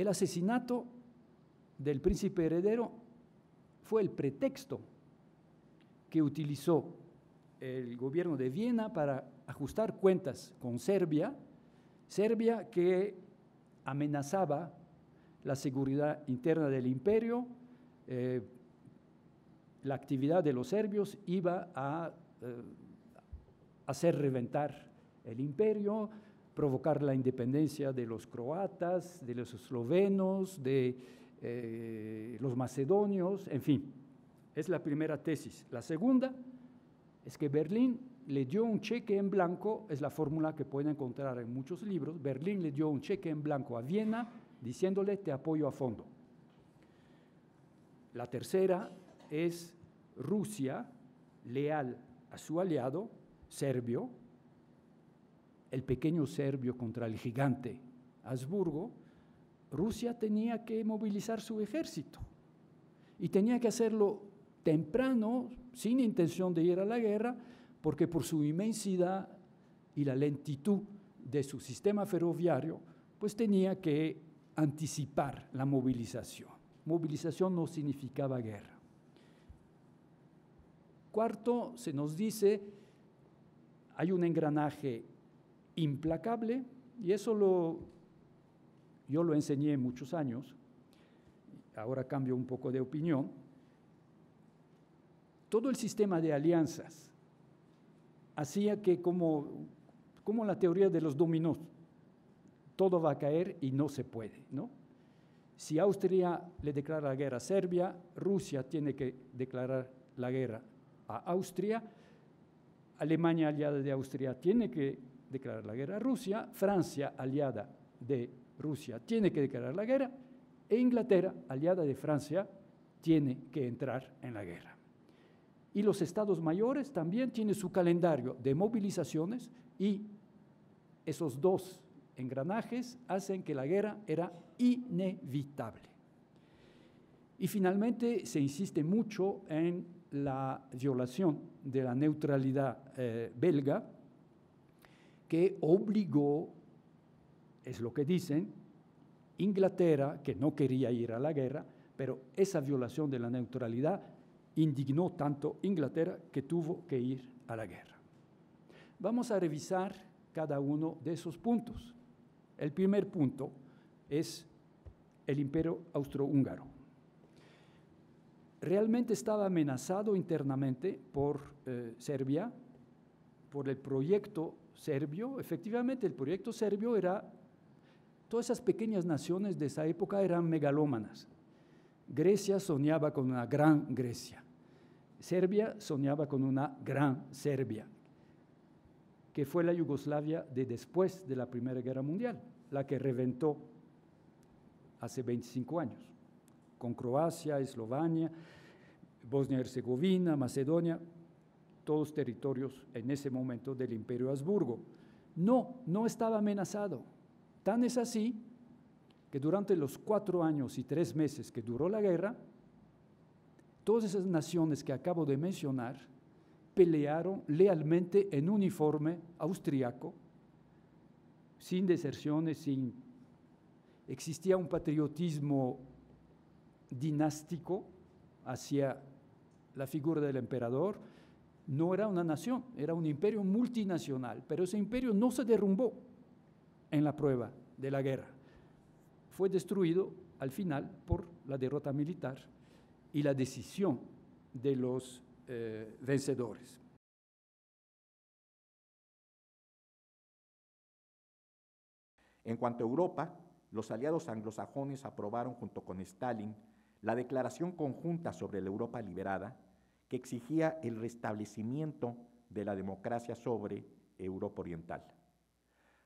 El asesinato del príncipe heredero fue el pretexto que utilizó el gobierno de Viena para ajustar cuentas con Serbia, que amenazaba la seguridad interna del imperio. La actividad de los serbios iba a hacer reventar el imperio, provocar la independencia de los croatas, de los eslovenos, de los macedonios, en fin. Es la primera tesis. La segunda es que Berlín le dio un cheque en blanco, es la fórmula que pueden encontrar en muchos libros. Berlín le dio un cheque en blanco a Viena diciéndole te apoyo a fondo. La tercera es Rusia, leal a su aliado Serbio, el pequeño Serbio contra el gigante Habsburgo. Rusia tenía que movilizar su ejército y tenía que hacerlo temprano, sin intención de ir a la guerra, porque por su inmensidad y la lentitud de su sistema ferroviario, pues tenía que anticipar la movilización. Movilización no significaba guerra. Cuarto, se nos dice, hay un engranaje implacable, y eso yo lo enseñé muchos años, ahora cambio un poco de opinión. Todo el sistema de alianzas hacía que, como la teoría de los dominós, todo va a caer y no se puede, ¿no? Si Austria le declara la guerra a Serbia, Rusia tiene que declarar la guerra a Austria, Alemania, aliada de Austria, tiene que declarar la guerra a Rusia, Francia, aliada de Rusia, tiene que declarar la guerra, e Inglaterra, aliada de Francia, tiene que entrar en la guerra. Y los estados mayores también tienen su calendario de movilizaciones, y esos dos engranajes hacen que la guerra era inevitable. Y finalmente se insiste mucho en la violación de la neutralidad belga, que obligó, es lo que dicen, Inglaterra, que no quería ir a la guerra, pero esa violación de la neutralidad indignó tanto Inglaterra que tuvo que ir a la guerra. Vamos a revisar cada uno de esos puntos. El primer punto es el Imperio Austrohúngaro. Realmente estaba amenazado internamente por Serbia, por el proyecto serbio. Efectivamente, el proyecto serbio era, todas esas pequeñas naciones de esa época eran megalómanas. Grecia soñaba con una gran Grecia, Serbia soñaba con una gran Serbia, que fue la Yugoslavia de después de la Primera Guerra Mundial, la que reventó hace 25 años, con Croacia, Eslovenia, Bosnia-Herzegovina, Macedonia, todos territorios en ese momento del Imperio Habsburgo. No estaba amenazado. Tan es así que durante los 4 años y 3 meses que duró la guerra, todas esas naciones que acabo de mencionar pelearon lealmente en uniforme austriaco, sin deserciones, existía un patriotismo dinástico hacia la figura del emperador. No era una nación, era un imperio multinacional, pero ese imperio no se derrumbó en la prueba de la guerra. Fue destruido al final por la derrota militar y la decisión de los vencedores. En cuanto a Europa, los aliados anglosajones aprobaron junto con Stalin la Declaración Conjunta sobre la Europa Liberada, que exigía el restablecimiento de la democracia sobre Europa Oriental.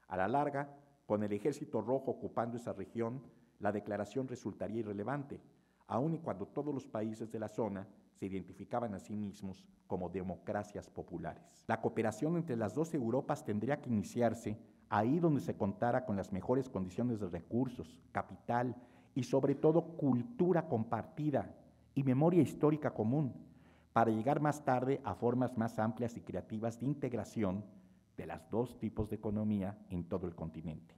A la larga, con el Ejército Rojo ocupando esa región, la declaración resultaría irrelevante, aun y cuando todos los países de la zona se identificaban a sí mismos como democracias populares. La cooperación entre las dos Europas tendría que iniciarse ahí donde se contara con las mejores condiciones de recursos, capital y sobre todo cultura compartida y memoria histórica común, para llegar más tarde a formas más amplias y creativas de integración de los dos tipos de economía en todo el continente.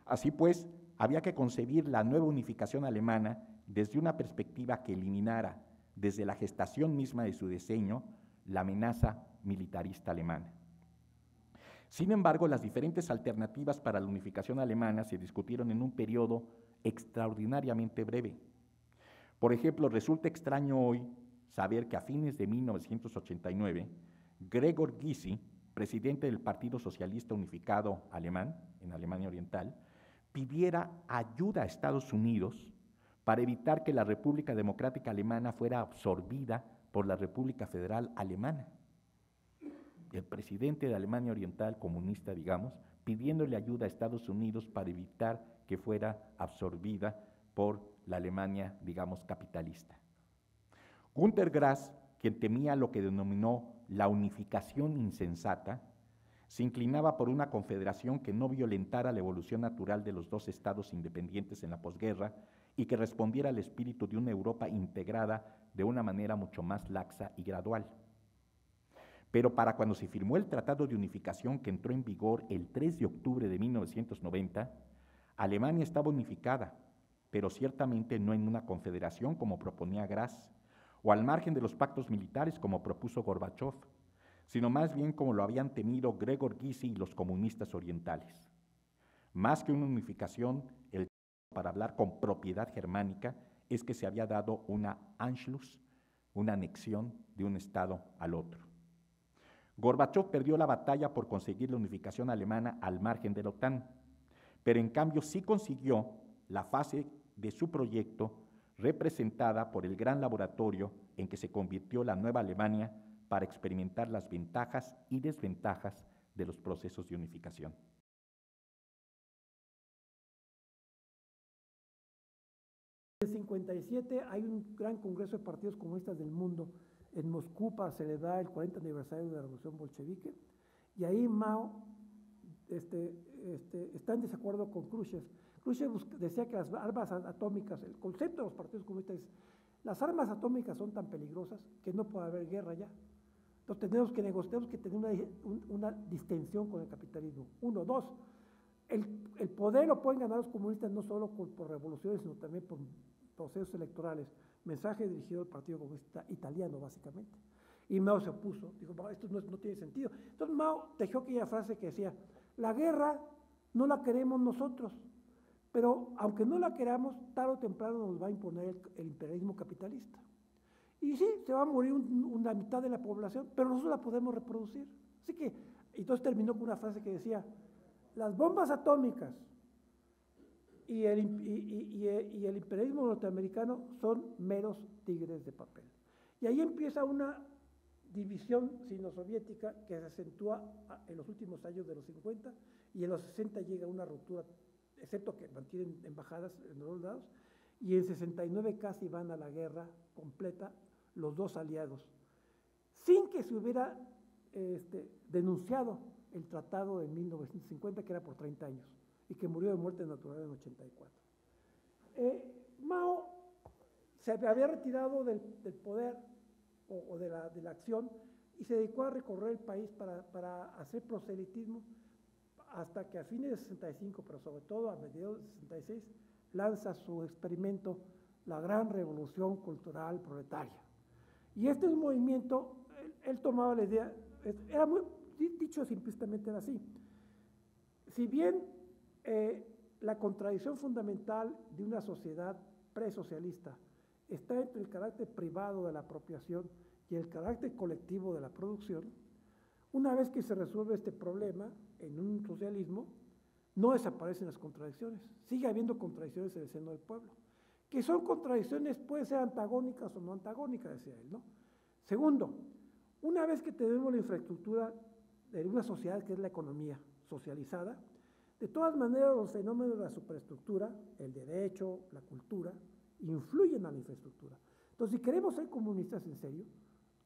Así pues, había que concebir la nueva unificación alemana desde una perspectiva que eliminara, desde la gestación misma de su diseño, la amenaza militarista alemana. Sin embargo, las diferentes alternativas para la unificación alemana se discutieron en un periodo extraordinariamente breve. Por ejemplo, resulta extraño hoy saber que a fines de 1989, Gregor Gysi, presidente del Partido Socialista Unificado Alemán, en Alemania Oriental, pidiera ayuda a Estados Unidos para evitar que la República Democrática Alemana fuera absorbida por la República Federal Alemana. El presidente de Alemania Oriental, comunista, digamos, pidiéndole ayuda a Estados Unidos para evitar que fuera absorbida por la Alemania, digamos, capitalista. Günter Grass, quien temía lo que denominó la unificación insensata, se inclinaba por una confederación que no violentara la evolución natural de los dos estados independientes en la posguerra y que respondiera al espíritu de una Europa integrada de una manera mucho más laxa y gradual. Pero para cuando se firmó el Tratado de Unificación, que entró en vigor el 3 de octubre de 1990, Alemania estaba unificada, pero ciertamente no en una confederación como proponía Grass, o al margen de los pactos militares como propuso Gorbachov, sino más bien como lo habían temido Gregor Gysi y los comunistas orientales. Más que una unificación, el para hablar con propiedad germánica es que se había dado una Anschluss, una anexión de un estado al otro. Gorbachov perdió la batalla por conseguir la unificación alemana al margen de la OTAN, pero en cambio sí consiguió la fase de su proyecto representada por el gran laboratorio en que se convirtió la nueva Alemania para experimentar las ventajas y desventajas de los procesos de unificación. En el 57 hay un gran congreso de partidos comunistas del mundo en Moscú para celebrar el 40 aniversario de la Revolución Bolchevique, y ahí Mao está en desacuerdo con Khrushchev. Khrushchev decía que las armas atómicas, el concepto de los partidos comunistas es, las armas atómicas son tan peligrosas que no puede haber guerra ya. Entonces tenemos que negociar, tenemos que tener una distensión con el capitalismo. Uno, dos, el poder lo pueden ganar los comunistas no solo por revoluciones, sino también por procesos electorales. Mensaje dirigido al Partido Comunista Italiano, básicamente. Y Mao se opuso, dijo, esto no tiene sentido. Entonces Mao tejió aquella frase que decía, la guerra no la queremos nosotros, pero aunque no la queramos, tarde o temprano nos va a imponer el imperialismo capitalista. Y sí, se va a morir una mitad de la población, pero nosotros la podemos reproducir. Así que, entonces terminó con una frase que decía, las bombas atómicas y el imperialismo norteamericano son meros tigres de papel. Y ahí empieza una división sino-soviética que se acentúa en los últimos años de los 50, y en los 60 llega una ruptura, excepto que mantienen embajadas en los dos lados, y en 69 casi van a la guerra completa los dos aliados, sin que se hubiera denunciado el tratado de 1950, que era por 30 años, y que murió de muerte natural en 84. Mao se había retirado del poder o de la acción y se dedicó a recorrer el país para hacer proselitismo, hasta que a fines de 65, pero sobre todo a mediados de 66, lanza su experimento, la Gran Revolución Cultural Proletaria. Y este es un movimiento, él tomaba la idea, era muy, dicho simplistamente era así. Si bien la contradicción fundamental de una sociedad presocialista está entre el carácter privado de la apropiación y el carácter colectivo de la producción, una vez que se resuelve este problema en un socialismo, no desaparecen las contradicciones, sigue habiendo contradicciones en el seno del pueblo, que son contradicciones, pueden ser antagónicas o no antagónicas, decía él, ¿no? Segundo, una vez que tenemos la infraestructura de una sociedad que es la economía socializada, de todas maneras los fenómenos de la superestructura, el derecho, la cultura, influyen a la infraestructura. Entonces, si queremos ser comunistas en serio,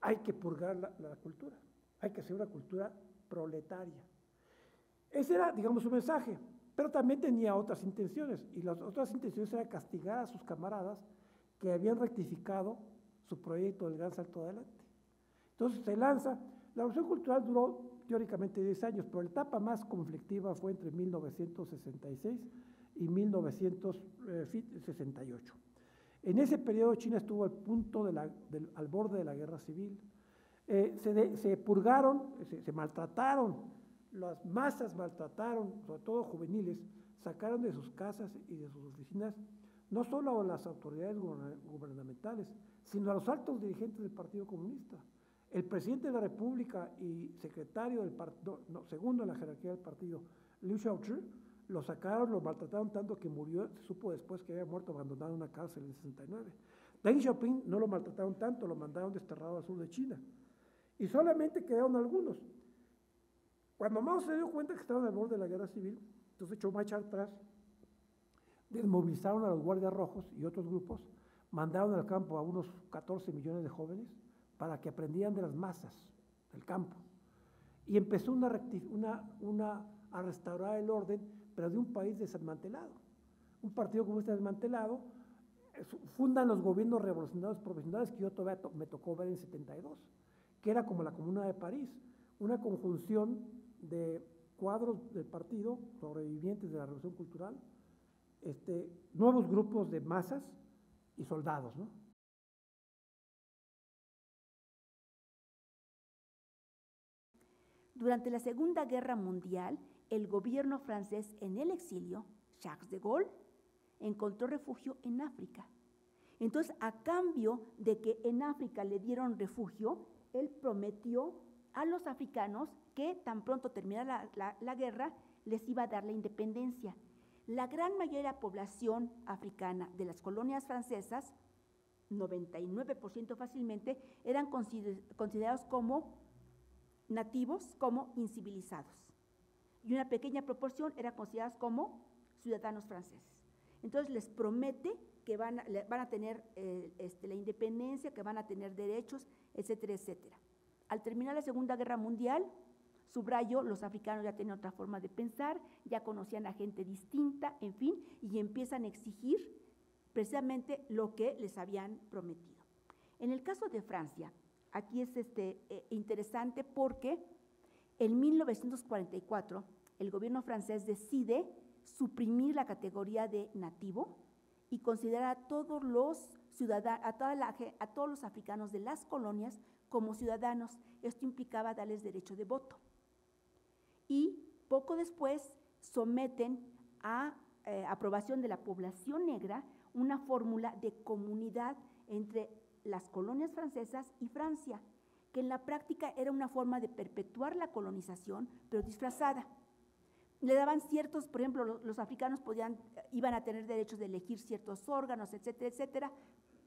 hay que purgar la cultura, hay que hacer una cultura proletaria. Ese era, digamos, su mensaje, pero también tenía otras intenciones, y las otras intenciones eran castigar a sus camaradas que habían rectificado su proyecto del gran salto adelante. Entonces se lanza, la Revolución Cultural duró teóricamente 10 años, pero la etapa más conflictiva fue entre 1966 y 1968. En ese periodo China estuvo al punto al borde de la guerra civil. Se purgaron, se maltrataron, las masas maltrataron, sobre todo juveniles, sacaron de sus casas y de sus oficinas no solo a las autoridades gubernamentales, sino a los altos dirigentes del Partido Comunista. El presidente de la República y secretario del partido, segundo en la jerarquía del partido, Liu Shaoqi, lo sacaron, lo maltrataron tanto que murió, se supo después que había muerto abandonado en una cárcel en el 69. Deng Xiaoping no lo maltrataron tanto, lo mandaron desterrado al sur de China. Y solamente quedaron algunos. Cuando Mao se dio cuenta que estaban al borde de la guerra civil, entonces echó marcha atrás, desmovilizaron a los guardias rojos y otros grupos, mandaron al campo a unos 14 millones de jóvenes para que aprendieran de las masas del campo. Y empezó a restaurar el orden, pero de un país desmantelado. Un partido comunista desmantelado, fundan los gobiernos revolucionarios profesionales que yo todavía me tocó ver en 72, que era como la Comuna de París, una conjunción de cuadros del partido, sobrevivientes de la Revolución Cultural, nuevos grupos de masas y soldados, ¿no? Durante la Segunda Guerra Mundial, el gobierno francés en el exilio, Charles de Gaulle, encontró refugio en África. Entonces, a cambio de que en África le dieron refugio, él prometió a los africanos que tan pronto terminara la guerra, les iba a dar la independencia. La gran mayoría de la población africana de las colonias francesas, 99% fácilmente, eran considerados como nativos, como incivilizados. Y una pequeña proporción eran considerados como ciudadanos franceses. Entonces les promete que van a tener la independencia, que van a tener derechos, etcétera, etcétera. Al terminar la Segunda Guerra Mundial, subrayo, los africanos ya tenían otra forma de pensar, ya conocían a gente distinta, en fin, y empiezan a exigir precisamente lo que les habían prometido. En el caso de Francia, aquí es interesante porque en 1944 el gobierno francés decide suprimir la categoría de nativo y considerar a todos los ciudadanos, a todos los africanos de las colonias como ciudadanos. Esto implicaba darles derecho de voto. Y poco después someten a aprobación de la población negra una fórmula de comunidad entre las colonias francesas y Francia, que en la práctica era una forma de perpetuar la colonización, pero disfrazada. Le daban ciertos, por ejemplo, los africanos iban a tener derechos de elegir ciertos órganos, etcétera, etcétera,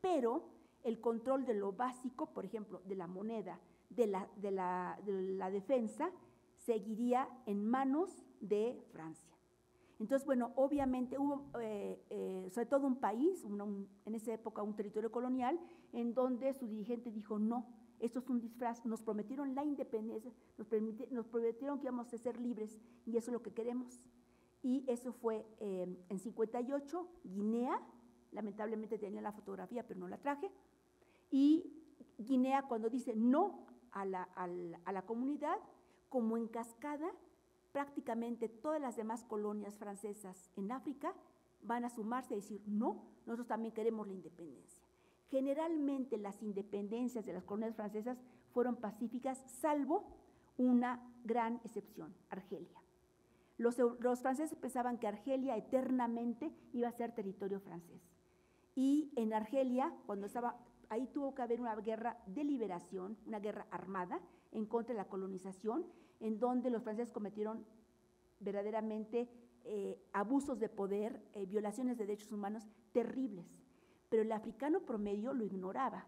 pero el control de lo básico, por ejemplo, de la moneda, de la defensa, seguiría en manos de Francia. Entonces, bueno, obviamente hubo, sobre todo un país, en esa época un territorio colonial, en donde su dirigente dijo, no, esto es un disfraz, nos prometieron la independencia, nos prometieron que íbamos a ser libres, y eso es lo que queremos. Y eso fue en 58, Guinea, lamentablemente tenía la fotografía, pero no la traje, y Guinea cuando dice no a la comunidad, como en cascada, prácticamente todas las demás colonias francesas en África van a sumarse a decir, no, nosotros también queremos la independencia. Generalmente las independencias de las colonias francesas fueron pacíficas, salvo una gran excepción, Argelia. Los franceses pensaban que Argelia eternamente iba a ser territorio francés. Y en Argelia, ahí tuvo que haber una guerra de liberación, una guerra armada en contra de la colonización, en donde los franceses cometieron verdaderamente abusos de poder, violaciones de derechos humanos terribles, pero el africano promedio lo ignoraba.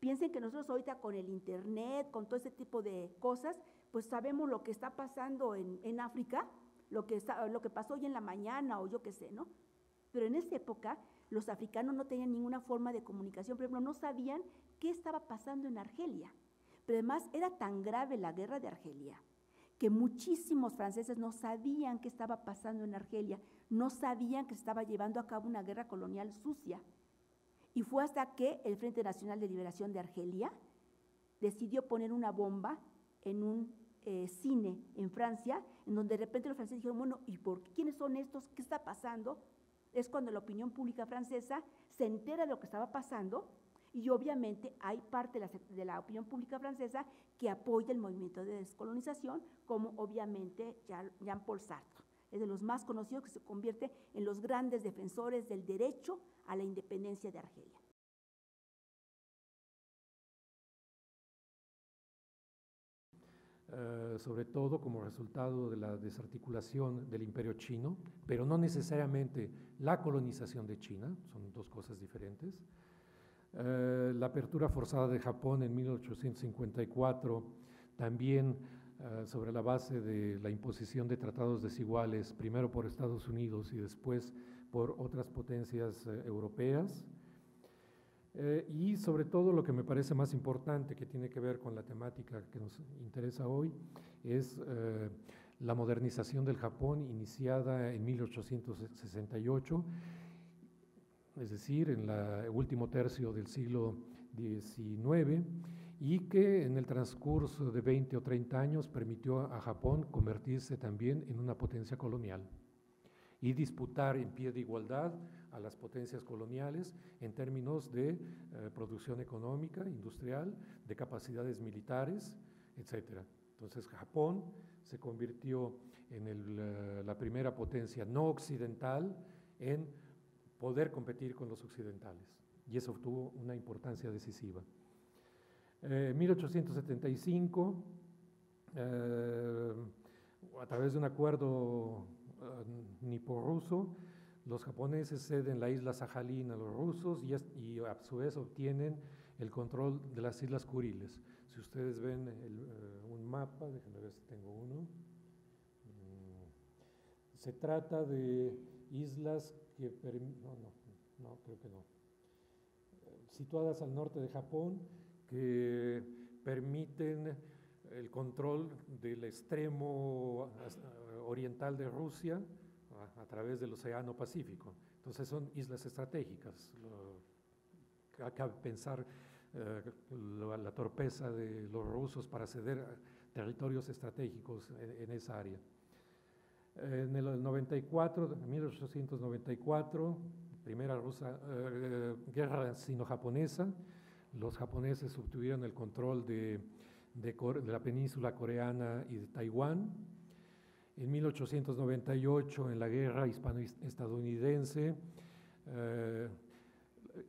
Piensen que nosotros ahorita con el internet, con todo ese tipo de cosas, pues sabemos lo que está pasando en África, lo que pasó hoy en la mañana o yo qué sé, ¿no? Pero en esa época los africanos no tenían ninguna forma de comunicación, por ejemplo, no sabían qué estaba pasando en Argelia. Pero además era tan grave la guerra de Argelia que muchísimos franceses no sabían qué estaba pasando en Argelia, no sabían que se estaba llevando a cabo una guerra colonial sucia. Y fue hasta que el Frente Nacional de Liberación de Argelia decidió poner una bomba en un cine en Francia, en donde de repente los franceses dijeron, bueno, ¿y quiénes son estos? ¿Qué está pasando? Es cuando la opinión pública francesa se entera de lo que estaba pasando, y obviamente hay parte de la opinión pública francesa que apoya el movimiento de descolonización, como obviamente Jean-Paul Sartre, es de los más conocidos, que se convierte en los grandes defensores del derecho a la independencia de Argelia. Sobre todo como resultado de la desarticulación del imperio chino, pero no necesariamente la colonización de China, son dos cosas diferentes. La apertura forzada de Japón en 1854, también sobre la base de la imposición de tratados desiguales, primero por Estados Unidos y después por otras potencias europeas. Y sobre todo lo que me parece más importante, que tiene que ver con la temática que nos interesa hoy, es la modernización del Japón iniciada en 1868, es decir, en el último tercio del siglo XIX, y que en el transcurso de 20 o 30 años permitió a Japón convertirse también en una potencia colonial y disputar en pie de igualdad a las potencias coloniales en términos de producción económica, industrial, de capacidades militares, etc. Entonces Japón se convirtió en la primera potencia no occidental en poder competir con los occidentales, y eso tuvo una importancia decisiva. En 1875, a través de un acuerdo nipo-ruso, los japoneses ceden la isla Sajalín a los rusos y a su vez obtienen el control de las Islas Kuriles. Si ustedes ven un mapa, déjenme ver si tengo uno, se trata de islas que, no, creo que no, situadas al norte de Japón, que permiten el control del extremo oriental de Rusia a través del Océano Pacífico. Entonces son islas estratégicas. Cabe pensar la torpeza de los rusos para ceder territorios estratégicos en esa área. En el 1894, primera guerra sino-japonesa, los japoneses obtuvieron el control de la península coreana y de Taiwán. En 1898, en la guerra hispano-estadounidense,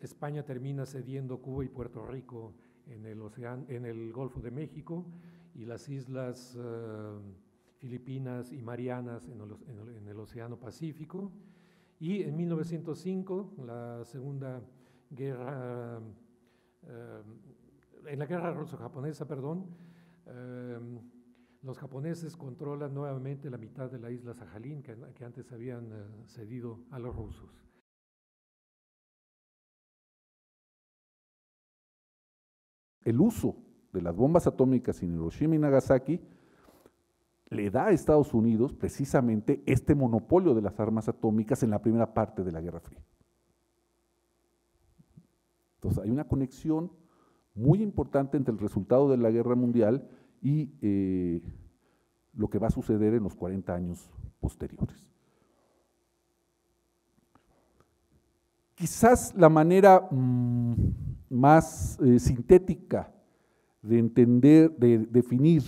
España termina cediendo Cuba y Puerto Rico en el Golfo de México, y las islas Filipinas y Marianas en el Océano Pacífico. Y en 1905, en la guerra ruso-japonesa, los japoneses controlan nuevamente la mitad de la isla Sajalín que antes habían cedido a los rusos. El uso de las bombas atómicas en Hiroshima y Nagasaki le da a Estados Unidos precisamente este monopolio de las armas atómicas en la primera parte de la Guerra Fría. Entonces hay una conexión muy importante entre el resultado de la Guerra Mundial y lo que va a suceder en los 40 años posteriores. Quizás la manera más sintética de entender, de definir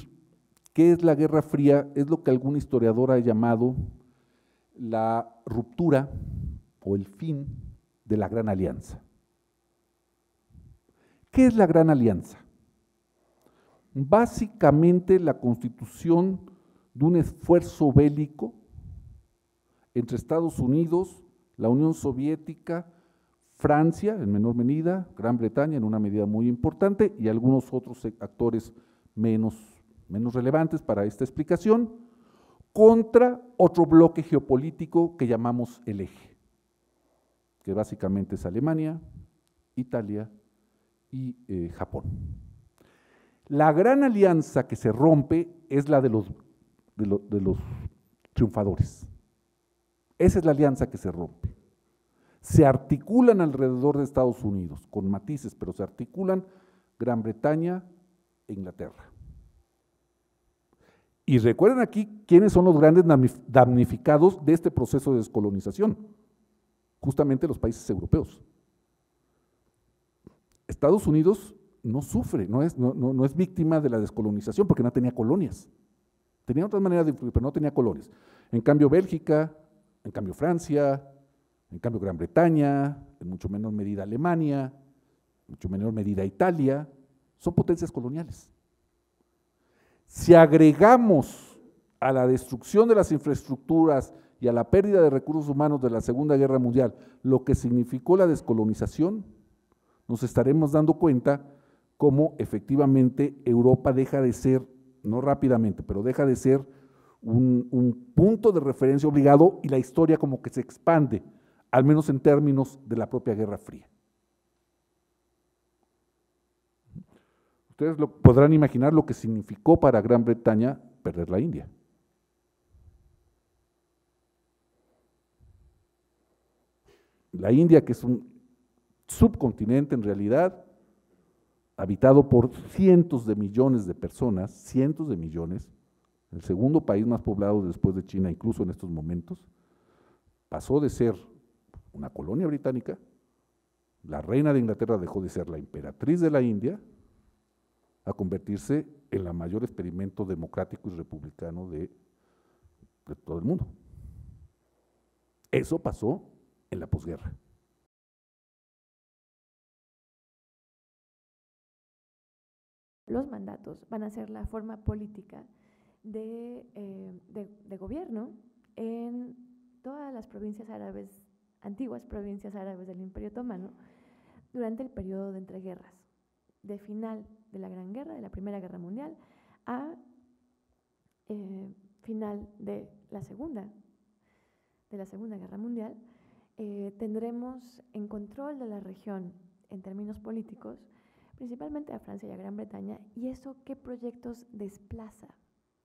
qué es la Guerra Fría es lo que algún historiador ha llamado la ruptura o el fin de la Gran Alianza. ¿Qué es la Gran Alianza? Básicamente la constitución de un esfuerzo bélico entre Estados Unidos, la Unión Soviética, Francia en menor medida, Gran Bretaña en una medida muy importante y algunos otros actores menos relevantes para esta explicación, contra otro bloque geopolítico que llamamos el Eje, que básicamente es Alemania, Italia y Japón. La gran alianza que se rompe es la de los triunfadores. Esa es la alianza que se rompe. Se articulan alrededor de Estados Unidos, con matices, pero se articulan Gran Bretaña e Inglaterra. Y recuerden aquí quiénes son los grandes damnificados de este proceso de descolonización, justamente los países europeos. Estados Unidos no sufre, no es víctima de la descolonización porque no tenía colonias. Tenía otras maneras de influir, pero no tenía colonias. En cambio Bélgica, en cambio Francia, en cambio Gran Bretaña, en mucho menor medida Alemania, en mucho menor medida Italia, son potencias coloniales. Si agregamos a la destrucción de las infraestructuras y a la pérdida de recursos humanos de la Segunda Guerra Mundial lo que significó la descolonización, nos estaremos dando cuenta cómo efectivamente Europa deja de ser, no rápidamente, pero deja de ser un punto de referencia obligado y la historia como que se expande, al menos en términos de la propia Guerra Fría. Ustedes podrán imaginar lo que significó para Gran Bretaña perder la India. La India, que es un subcontinente en realidad, habitado por cientos de millones de personas, cientos de millones, el segundo país más poblado después de China, incluso en estos momentos, pasó de ser una colonia británica, la reina de Inglaterra dejó de ser la emperatriz de la India, a convertirse en el mayor experimento democrático y republicano de todo el mundo. Eso pasó en la posguerra. Los mandatos van a ser la forma política de gobierno en todas las provincias árabes, antiguas provincias árabes del Imperio Otomano, durante el periodo de entreguerras, de final de la Gran Guerra, de la Primera Guerra Mundial, a final de la Segunda Guerra Mundial. Tendremos en control de la región en términos políticos, principalmente a Francia y a Gran Bretaña, y eso ¿qué proyectos desplaza?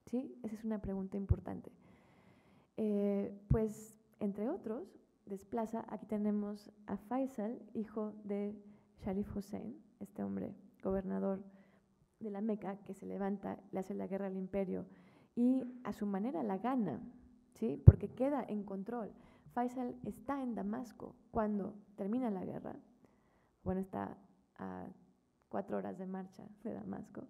¿Sí? Esa es una pregunta importante. Pues, entre otros, desplaza, aquí tenemos a Faisal, hijo de Sharif Hussein, este hombre gobernador de la Meca, que se levanta, le hace la guerra al imperio y a su manera la gana, ¿sí? Porque queda en control. Faisal está en Damasco cuando termina la guerra, bueno, está a 4 horas de marcha de Damasco.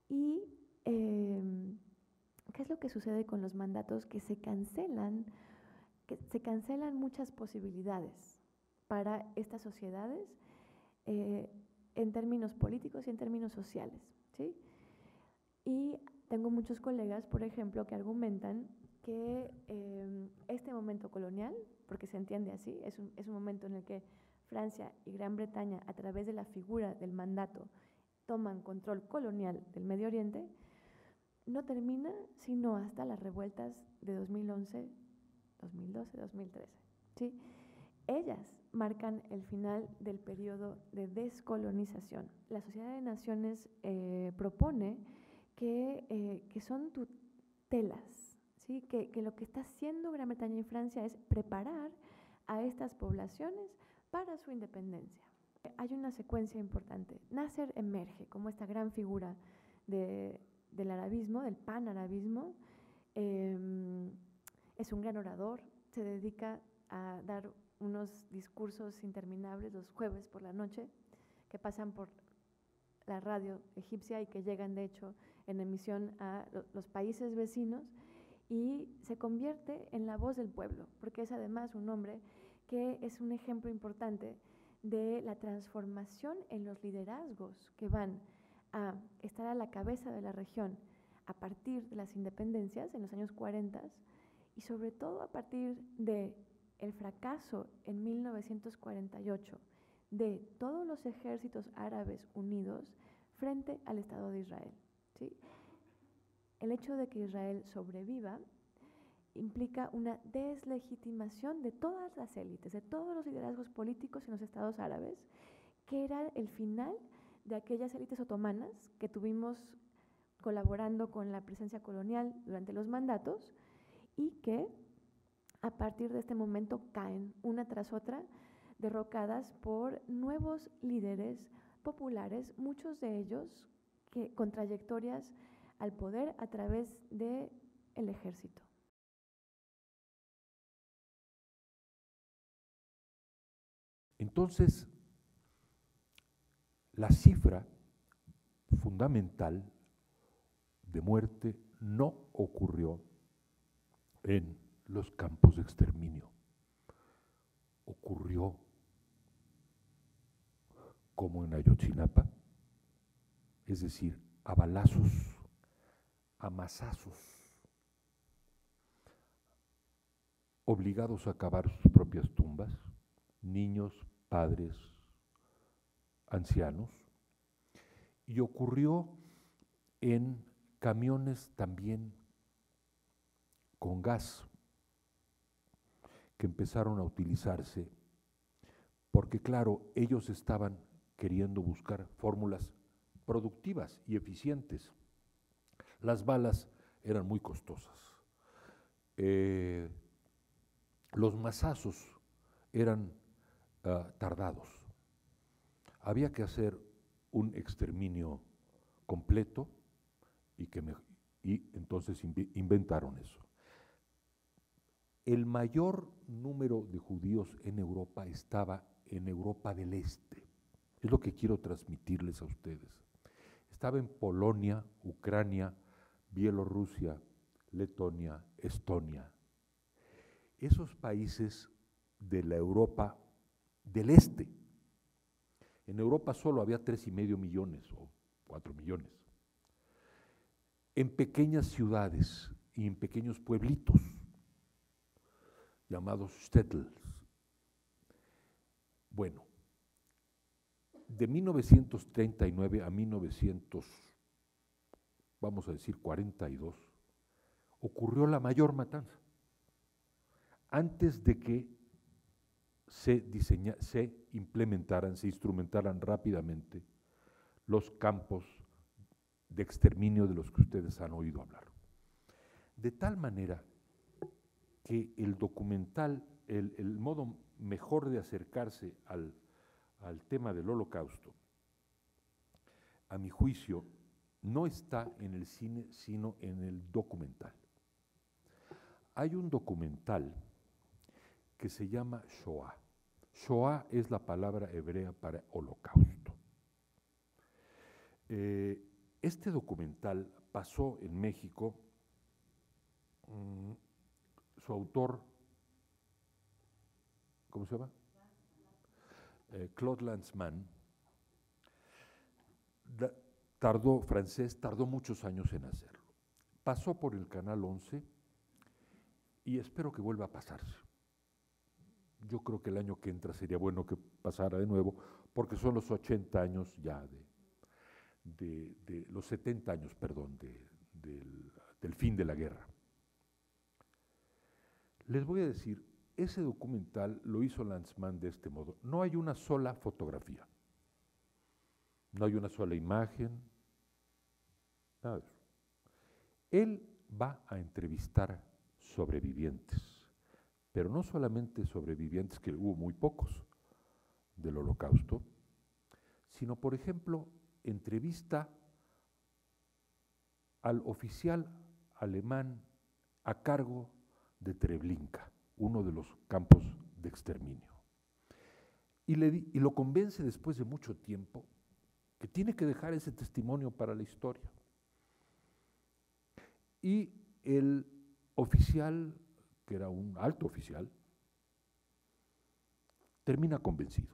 Y ¿qué es lo que sucede con los mandatos? Que se cancelan muchas posibilidades para estas sociedades en términos políticos y en términos sociales, ¿sí? Y tengo muchos colegas, por ejemplo, que argumentan que este momento colonial, porque se entiende así, es un momento en el que Francia y Gran Bretaña, a través de la figura del mandato, toman control colonial del Medio Oriente, no termina sino hasta las revueltas de 2011, 2012, 2013, ¿sí? Ellas marcan el final del periodo de descolonización. La Sociedad de Naciones propone que son tutelas, ¿sí? Que lo que está haciendo Gran Bretaña y Francia es preparar a estas poblaciones para su independencia. Hay una secuencia importante. Nasser emerge como esta gran figura del arabismo, del panarabismo. Es un gran orador, se dedica a dar unos discursos interminables los jueves por la noche que pasan por la radio egipcia y que llegan de hecho en emisión a los países vecinos, y se convierte en la voz del pueblo, porque es además un hombre que es un ejemplo importante de la transformación en los liderazgos que van a estar a la cabeza de la región a partir de las independencias en los años 40 y sobre todo a partir de el fracaso en 1948 de todos los ejércitos árabes unidos frente al Estado de Israel, ¿sí? El hecho de que Israel sobreviva implica una deslegitimación de todas las élites, de todos los liderazgos políticos en los estados árabes, que era el final de aquellas élites otomanas que tuvimos colaborando con la presencia colonial durante los mandatos y que a partir de este momento caen una tras otra, derrocadas por nuevos líderes populares, muchos de ellos que, con trayectorias al poder a través del ejército. Entonces, la cifra fundamental de muerte no ocurrió en los campos de exterminio, ocurrió como en Ayotzinapa, es decir, a balazos, a mazazos, obligados a cavar sus propias tumbas, niños, padres, ancianos, y ocurrió en camiones también con gas que empezaron a utilizarse porque, claro, ellos estaban queriendo buscar fórmulas productivas y eficientes. Las balas eran muy costosas. Los mazazos eran tardados. Había que hacer un exterminio completo y entonces inventaron eso. El mayor número de judíos en Europa estaba en Europa del Este. Es lo que quiero transmitirles a ustedes. Estaba en Polonia, Ucrania, Bielorrusia, Letonia, Estonia. Esos países de la Europa del Este. En Europa solo había 3,5 millones o 4 millones. En pequeñas ciudades y en pequeños pueblitos llamados shtetls. Bueno, de 1939 a 1942, ocurrió la mayor matanza, antes de que se implementaran, se instrumentaran rápidamente los campos de exterminio de los que ustedes han oído hablar. De tal manera que el documental, el modo mejor de acercarse al tema del Holocausto, a mi juicio, no está en el cine, sino en el documental. Hay un documental que se llama Shoah. Shoah es la palabra hebrea para holocausto. Este documental pasó en México, su autor, ¿cómo se llama? Claude Lanzmann, tardó muchos años en hacerlo. Pasó por el Canal 11 y espero que vuelva a pasarse. Yo creo que el año que entra sería bueno que pasara de nuevo, porque son los 80 años ya los 70 años, perdón, del fin de la guerra. Les voy a decir, ese documental lo hizo Lanzmann de este modo. No hay una sola fotografía, no hay una sola imagen, nada de eso. Él va a entrevistar sobrevivientes, pero no solamente sobrevivientes, que hubo muy pocos del Holocausto, sino, por ejemplo, entrevista al oficial alemán a cargo de Treblinka, uno de los campos de exterminio. Y lo convence después de mucho tiempo que tiene que dejar ese testimonio para la historia. Y el oficial, que era un alto oficial, termina convencido.